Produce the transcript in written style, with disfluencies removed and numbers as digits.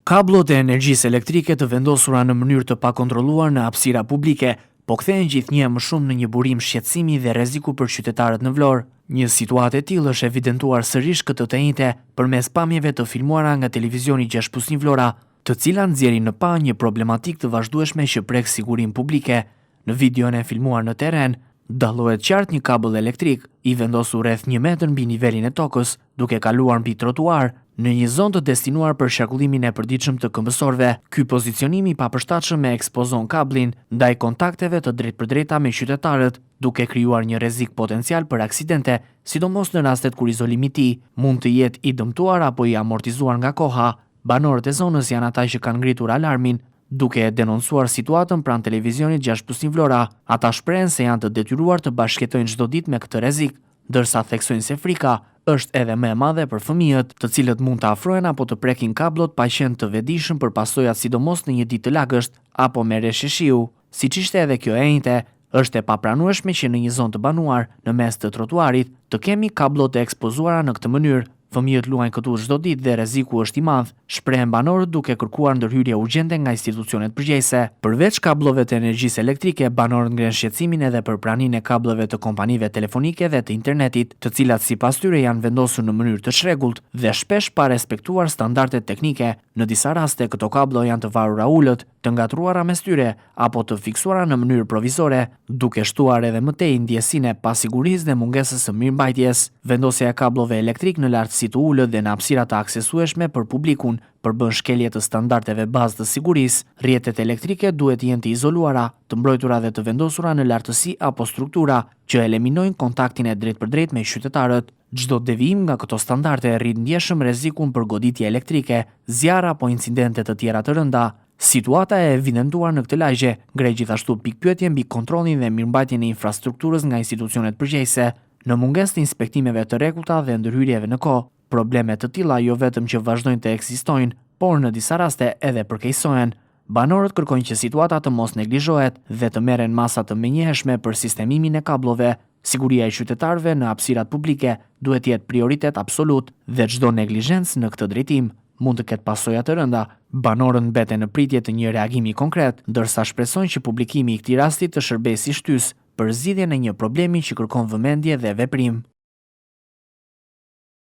Kablot e energjisë elektrike të vendosura në mënyrë të pakontrolluar në hapësira publike, po kthehen gjithnjë më shumë në një burim shqetësimi dhe rreziku për qytetarët në Vlorë. Një situatë e tillë është evidentuar sërish këtë të njëjtë përmes pamjeve të filmuara nga televizioni 6+1 Vlora, të cilat nxjerrin në pa një problematikë të vazhdueshme që prek sigurinë publike. Në videon e filmuar në terren, dallohet qartë një kabël elektrik i vendosur rreth 1 metër mbi nivelin e tokës, duke kaluar mbi trotuar në një zonë të destinuar për qarkullimin e përditshëm të këmbësorëve. Ky pozicionim i papërshtatshëm e ekspozon kablin ndaj kontakteve të drejtpërdrejta me qytetarët, duke krijuar një rrezik potencial për aksidente, sidomos në rastet kur izolimi i tij mund të jetë i dëmtuar apo i amortizuar nga koha. Banorët e zonës janë ata që kanë ngritur alarmin, duke denoncuar situatën pranë televizionit 6+1 Vlora. Ata shprehen se janë të detyruar të bashkëjetojnë çdo ditë me këtë rrezik, ndërsa theksojnë se frika është edhe më e madhe për fëmijët, të cilët mund të afrohen apo të prekin kablot pa qenë të vetëdijshëm për pasojat, sidomos në një ditë të lagësht apo me rreshtje shiu. Siç ishte edhe kjo e njëjtë, është e papranueshme që në një zonë të banuar, në mes të trotuarit, të kemi kablot e ekspozuara në këtë mënyrë. Fëmijët luajnë këtu çdo ditë dhe rreziku është i madh, shprehen banorët duke kërkuar ndërhyrje urgjente nga institucionet përgjegjëse. Përveç kablove të energjisë elektrike, banorët ngren shqetësimin edhe për praninë e kablove të kompanive telefonike dhe të internetit, të cilat sipas tyre janë vendosur në mënyrë të çrregullt dhe shpesh pa respektuar standardet teknike. Në disa raste këto kablo janë të varura ulët, të ngatruara mes tyre apo të fiksuara në mënyrë provizore, duke shtuar edhe më tej ndjesinë e pasigurisë dhe mungesës së mirëmbajtjes. Vendosja e kablove elektrik në lartësi të ulët dhe në hapësira të aksesueshme për publikun përbën shkelje të standardeve bazë të sigurisë. Rrjetet elektrike duhet të jenë të izoluara, të mbrojtura dhe të vendosura në lartësi apo struktura që eliminojnë kontaktin e drejtpërdrejt me qytetarët. Çdo devijim nga këto standarde rrit ndjeshëm rrezikun për goditje elektrike, zjarr apo incidente të tjera të rënda. Situata e evidentuar në këtë lagje ngrej gjithashtu pikpyetje mbi kontrollin dhe mirëmbajtjen e infrastrukturës nga institucionet përgjegjëse. Në mungesë të inspektimeve të rregullta dhe ndërhyrjeve në kohë, probleme të tilla jo vetëm që vazhdojnë të ekzistojnë, por në disa raste edhe përkeqësohen. Banorët kërkojnë që situata të mos neglizhohet dhe të merren masa të menjëhershme për sistemimin e kablove. Siguria e qytetarëve në hapësirat publike duhet të jetë prioritet absolut dhe çdo neglizhencë në këtë drejtim mund të ketë pasoja të rënda. Banorët mbeten në pritje të një reagimi konkret, ndërsa shpresojnë që publikimi i këtij rasti të shërbejë si shtys për zgjidhjen e një problemi që kërkon vëmendje dhe veprim.